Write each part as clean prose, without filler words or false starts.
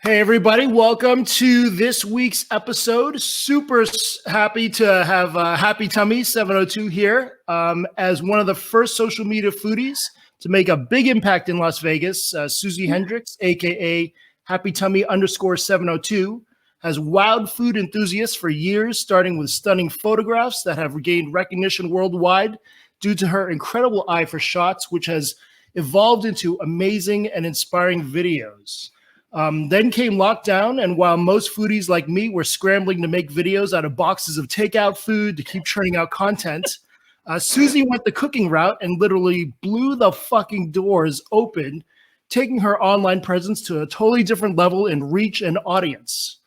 Hey, everybody. Welcome to this week's episode. Super happy to have Happy Tummy 702 here as one of the first social media foodies to make a big impact in Las Vegas. Suzy Hendrix, a.k.a. Happy Tummy _702, has wowed food enthusiasts for years, starting with stunning photographs that have gained recognition worldwide due to her incredible eye for shots, which has evolved into amazing and inspiring videos. Then came lockdown, and while most foodies like me were scrambling to make videos out of boxes of takeout food to keep churning out content, Suzy went the cooking route and literally blew the fucking doors open, taking her online presence to a totally different level in reach and audience.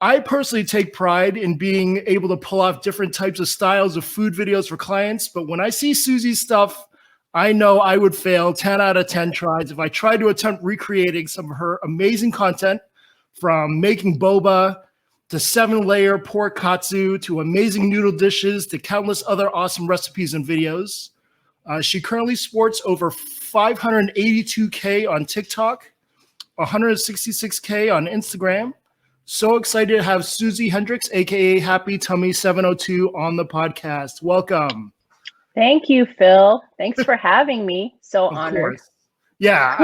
I personally take pride in being able to pull off different types of styles of food videos for clients, but when I see Suzy's stuff, I know I would fail 10 out of 10 tries if I tried to attempt recreating some of her amazing content, from making boba to 7-layer pork katsu to amazing noodle dishes to countless other awesome recipes and videos. She currently sports over 582K on TikTok, 166K on Instagram. So excited to have Suzy Hendrix, aka Happy Tummy 702, on the podcast. Welcome. Thank you, Phil. Thanks for having me. So honored. Course. Yeah,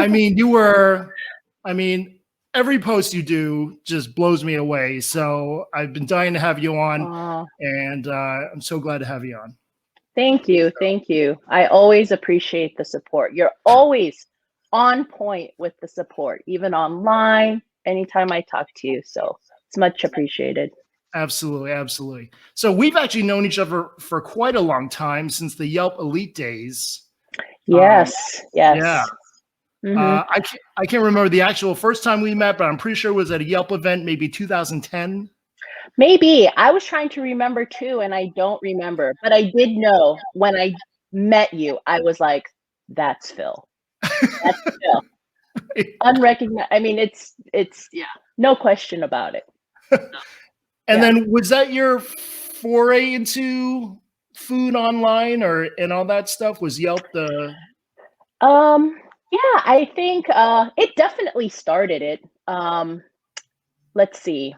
every post you do just blows me away. So I've been dying to have you on, and I'm so glad to have you on. Thank you. Thank you. I always appreciate the support. You're always on point with the support, even online, anytime I talk to you. So it's much appreciated. Absolutely, absolutely. So we've actually known each other for quite a long time, since the Yelp Elite days. Yes, yes. Yeah. I can't remember the actual first time we met, but I'm pretty sure it was at a Yelp event, maybe 2010. Maybe. I was trying to remember too, and I don't remember. But I did know when I met you, I was like, that's Phil. That's Phil. Unrecognized. I mean, it's yeah, no question about it. And then was that your foray into food online and all that stuff? Was Yelp the... Yeah, I think it definitely started it. Let's see.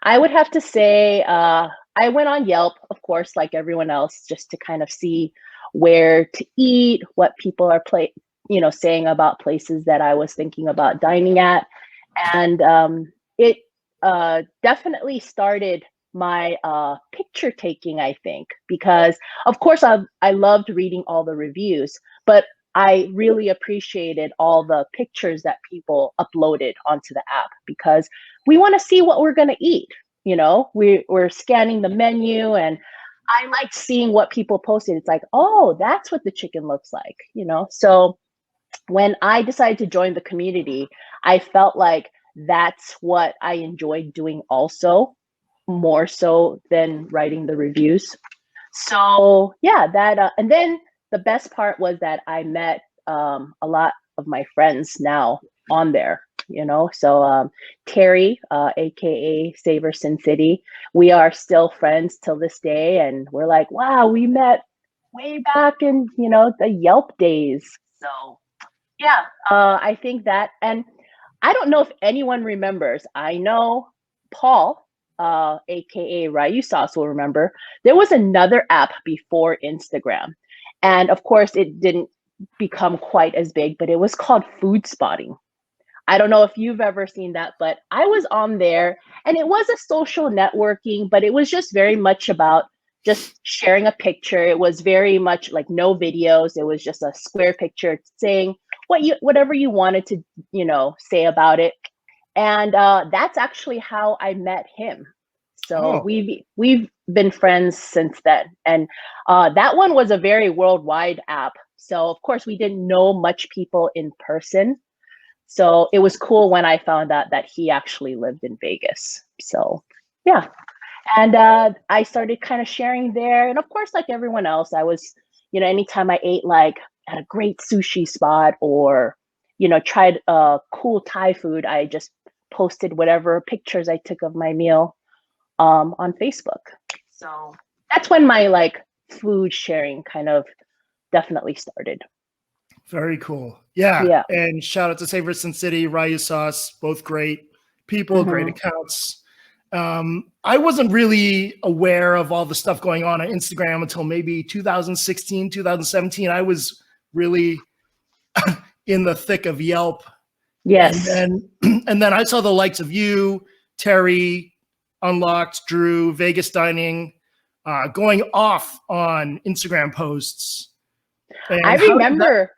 I would have to say I went on Yelp, of course, like everyone else, just to kind of see where to eat, what people are saying about places that I was thinking about dining at. And it definitely started my picture taking, I think, because of course I loved reading all the reviews, but I really appreciated all the pictures that people uploaded onto the app, because we want to see what we're going to eat. You know, we're scanning the menu, and I liked seeing what people posted. It's like, oh, that's what the chicken looks like, you know? So when I decided to join the community, I felt like that's what I enjoyed doing also, more so than writing the reviews. So yeah, that and then the best part was that I met a lot of my friends now on there, you know. So Terry, aka Savor Sin City, we are still friends till this day, and we're like, wow, we met way back in, you know, the Yelp days. So yeah, I think that, and I don't know if anyone remembers. I know Paul, aka Ryu Sauce, will remember. There was another app before Instagram. And of course, it didn't become quite as big, but it was called Food Spotting. I don't know if you've ever seen that, but I was on there, and it was a social networking, but it was just very much about just sharing a picture. It was very much like no videos. It was just a square picture saying whatever you wanted to, you know, say about it. And that's actually how I met him. So we've been friends since then. And that one was a very worldwide app. So of course we didn't know much people in person. So it was cool when I found out that he actually lived in Vegas. So yeah. And I started kind of sharing there. And of course, like everyone else, I was, you know, anytime I ate like at a great sushi spot, or, you know, tried cool Thai food, I just posted whatever pictures I took of my meal on Facebook. So that's when my like food sharing kind of definitely started. Very cool. Yeah. And shout out to Savor Sin City, Ryu Sauce, both great. people, great accounts. I wasn't really aware of all the stuff going on Instagram until maybe 2016, 2017. I was really in the thick of Yelp. Yes. And then I saw the likes of you, Terry, Unlocked, Drew, Vegas Dining, going off on Instagram posts. And I remember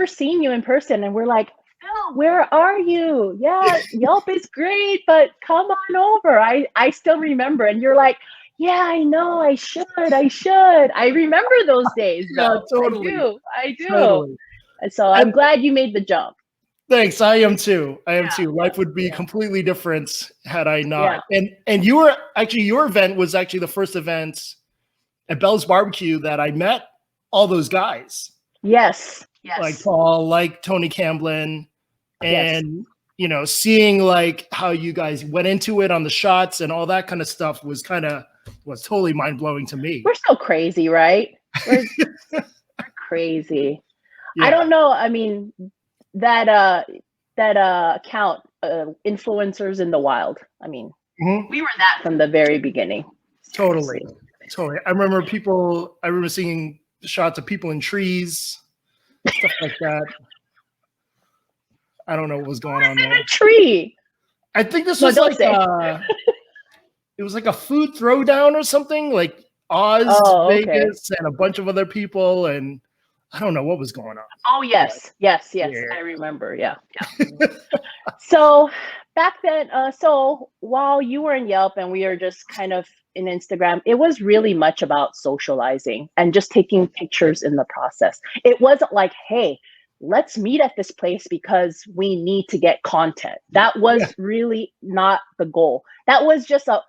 seeing you in person, and we're like, Phil, where are you? Yeah, Yelp is great, but come on over. I still remember, and you're like, yeah, I know, I should. I remember those days, though. Yeah, totally. I do. Totally. And so I'm glad you made the jump. Thanks. I am too. Life would be completely different had I not. Yeah. And you were actually, your event was actually the first event at Bell's Barbecue that I met all those guys. Yes. Like Paul, like Tony Camblin, and seeing like how you guys went into it on the shots and all that kind of stuff was totally mind blowing to me. We're so crazy, right? We're crazy. Yeah. I don't know. I mean, that account, Influencers in the Wild. I mean, we were that from the very beginning. Totally. I remember seeing shots of people in trees, stuff like that. I don't know what was going on there. A tree. I think this was it was like a food throwdown or something, like Oz, Vegas, and a bunch of other people, and I don't know what was going on. Oh, yes. Yeah. I remember. Yeah. So back then, so while you were in Yelp and we were just kind of in Instagram, it was really much about socializing and just taking pictures in the process. It wasn't like, hey, let's meet at this place because we need to get content. That was really not the goal. That was just a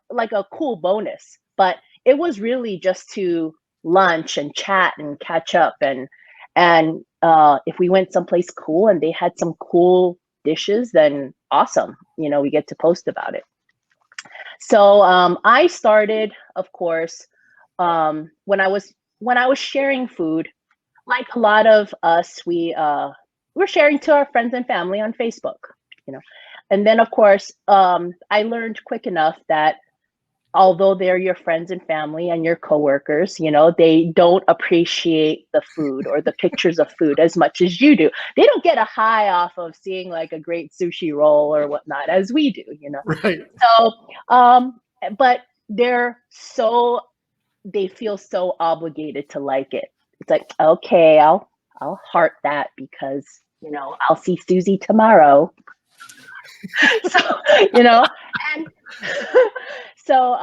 cool bonus, but it was really just to lunch and chat and catch up. And if we went someplace cool and they had some cool dishes, then awesome. We get to post about it. So I started, of course, when I was sharing food, like a lot of us, we're sharing to our friends and family on Facebook, and then of course, I learned quick enough that although they're your friends and family and your coworkers, they don't appreciate the food or the pictures of food as much as you do. They don't get a high off of seeing like a great sushi roll or whatnot as we do, Right. So, but they feel so obligated to like it. It's like, okay, I'll heart that because, I'll see Suzy tomorrow. So, and so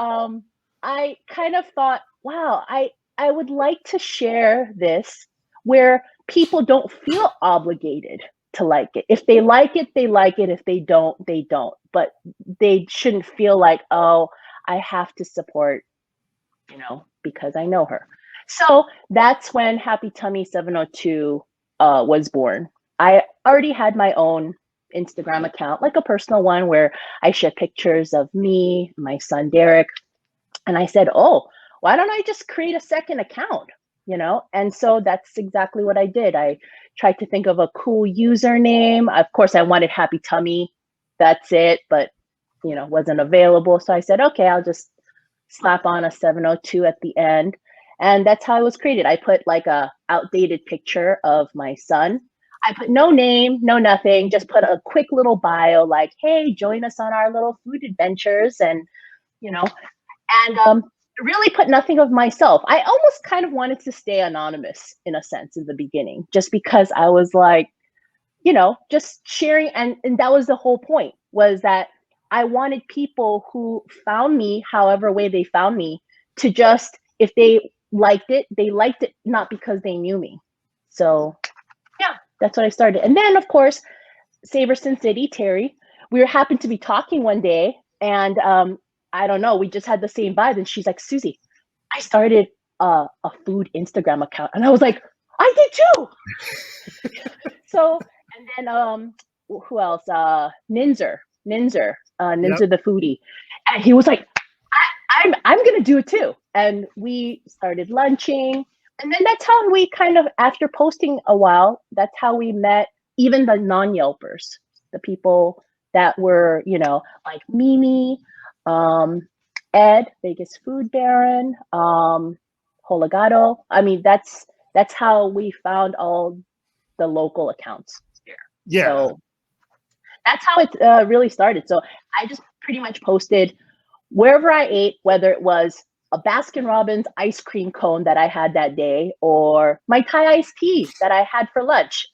I kind of thought, wow, I would like to share this where people don't feel obligated to like it. If they like it, they like it. If they don't, they don't. But they shouldn't feel like, oh, I have to support, because I know her. So that's when Happy Tummy 702 was born. I already had my own Instagram account, like a personal one where I share pictures of me, my son Derek. And I said, oh, why don't I just create a second account? And so that's exactly what I did. I tried to think of a cool username. Of course, I wanted Happy Tummy. That's it. But, wasn't available. So I said, okay, I'll just slap on a 702 at the end. And that's how it was created. I put like a outdated picture of my son. I put no name, no nothing, just put a quick little bio like, hey, join us on our little food adventures. And, really put nothing of myself. I almost kind of wanted to stay anonymous in a sense in the beginning, just because I was like, just sharing. And that was the whole point, was that I wanted people who found me, however way they found me, to just, if they liked it not because they knew me. So yeah, that's what I started. And then of course, Savor Sin City, Terry, we happened to be talking one day, and I don't know, we just had the same vibe. And she's like, Suzy, I started a food Instagram account. And I was like, I did too. So, and then who else? Ninzer, the foodie. And he was like, I'm gonna do it too. And we started lunching. And then that's how we kind of, after posting a while, that's how we met even the non-Yelpers, the people that were, you know, like Mimi, Ed, Vegas Food Baron, Hologado. I mean, that's how we found all the local accounts here. Yeah. So that's how it really started. So I just pretty much posted wherever I ate, whether it was a Baskin Robbins ice cream cone that I had that day, or my Thai iced tea that I had for lunch.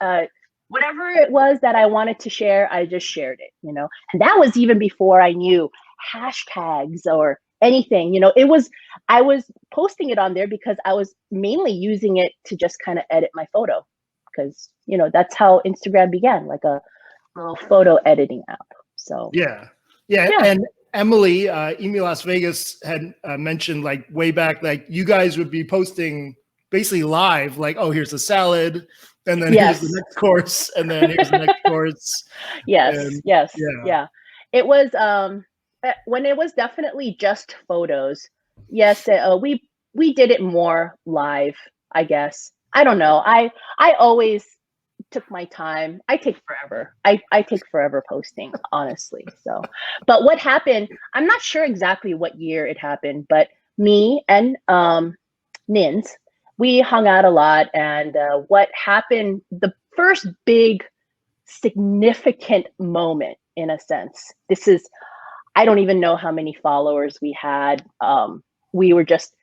Whatever it was that I wanted to share, I just shared it, you know. And that was even before I knew hashtags or anything. You know, I was posting it on there because I was mainly using it to just kind of edit my photo, because, you know, that's how Instagram began, like a little photo editing app. So yeah. And Emily, Emi Las Vegas had mentioned like way back, like you guys would be posting basically live, like, oh, here's the salad, and then here's the next course, and then here's the next course. Yes. It was when it was definitely just photos. Yes, we did it more live, I guess. I don't know. I always took my time. I take forever. I take forever posting, honestly. So, but what happened, I'm not sure exactly what year it happened, but me and Nins, we hung out a lot. And what happened, the first big significant moment, in a sense, this is, I don't even know how many followers we had. We were just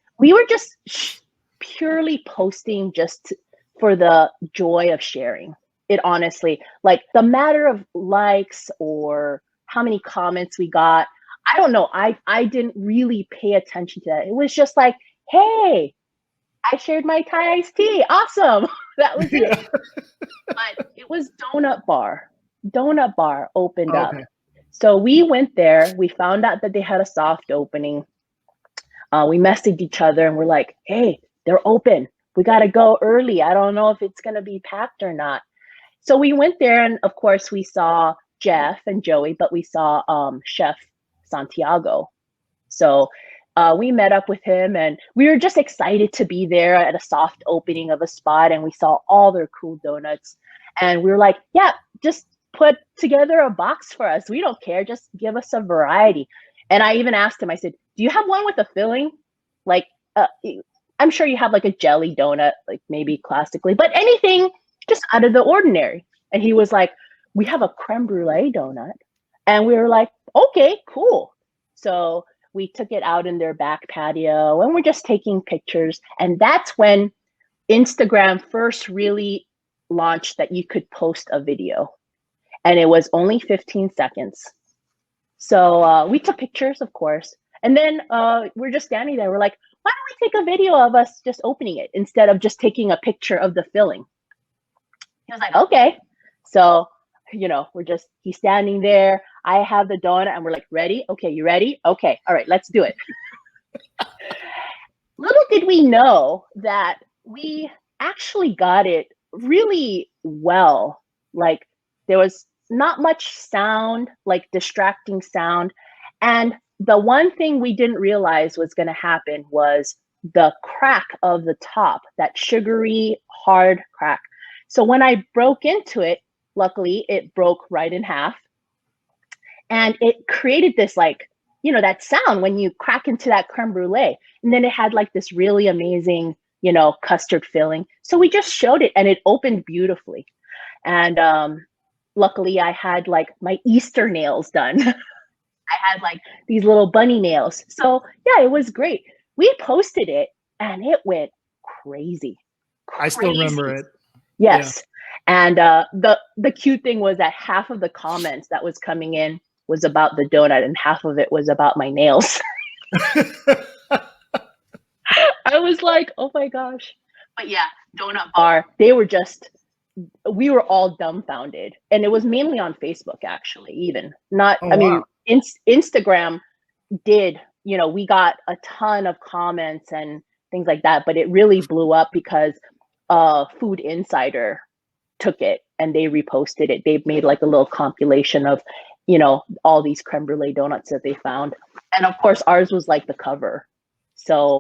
purely posting just for the joy of sharing it. Honestly, like the matter of likes or how many comments we got, I don't know. I didn't really pay attention to that. It was just like, hey, I shared my Thai iced tea. Awesome. That was it. But it was Donut Bar. Donut Bar opened up. So we went there. We found out that they had a soft opening. We messaged each other and we're like, hey, they're open. We got to go early. I don't know if it's going to be packed or not. So we went there, and of course we saw Jeff and Joey, but we saw Chef Santiago. So we met up with him, and we were just excited to be there at a soft opening of a spot, and we saw all their cool donuts. And we were like, yeah, just put together a box for us. We don't care. Just give us a variety. And I even asked him, I said, do you have one with a filling? Like, I'm sure you have like a jelly donut, like maybe classically, but anything just out of the ordinary. And he was like, we have a creme brulee donut. And we were like, okay, cool. So we took it out in their back patio and we're just taking pictures. And that's when Instagram first really launched that you could post a video. And it was only 15 seconds. So we took pictures, of course. And then we're just standing there. We're like, why don't we take a video of us just opening it instead of just taking a picture of the filling? He was like, okay. So, you know, he's standing there. I have the donut and we're like, ready? Okay, you ready? Okay, all right, let's do it. Little did we know that we actually got it really well. Like there was not much sound, like distracting sound. And the one thing we didn't realize was going to happen was the crack of the top, that sugary, hard crack. So when I broke into it, luckily it broke right in half. And it created this, like, you know, that sound when you crack into that creme brulee. And then it had like this really amazing, you know, custard filling. So we just showed it and it opened beautifully. And luckily I had like my Easter nails done. I had like these little bunny nails. So yeah, it was great. We posted it and it went crazy. I still remember it. Yes. Yeah. And the cute thing was that half of the comments that was coming in was about the donut and half of it was about my nails. I was like, oh my gosh. But yeah, Donut Bar, we were all dumbfounded. And it was mainly on Facebook, actually, even. Mean, Instagram did, you know, we got a ton of comments and things like that, but it really blew up because Food Insider took it and they reposted it. They made like a little compilation of, you know, all these creme brulee donuts that they found. And of course, ours was like the cover. So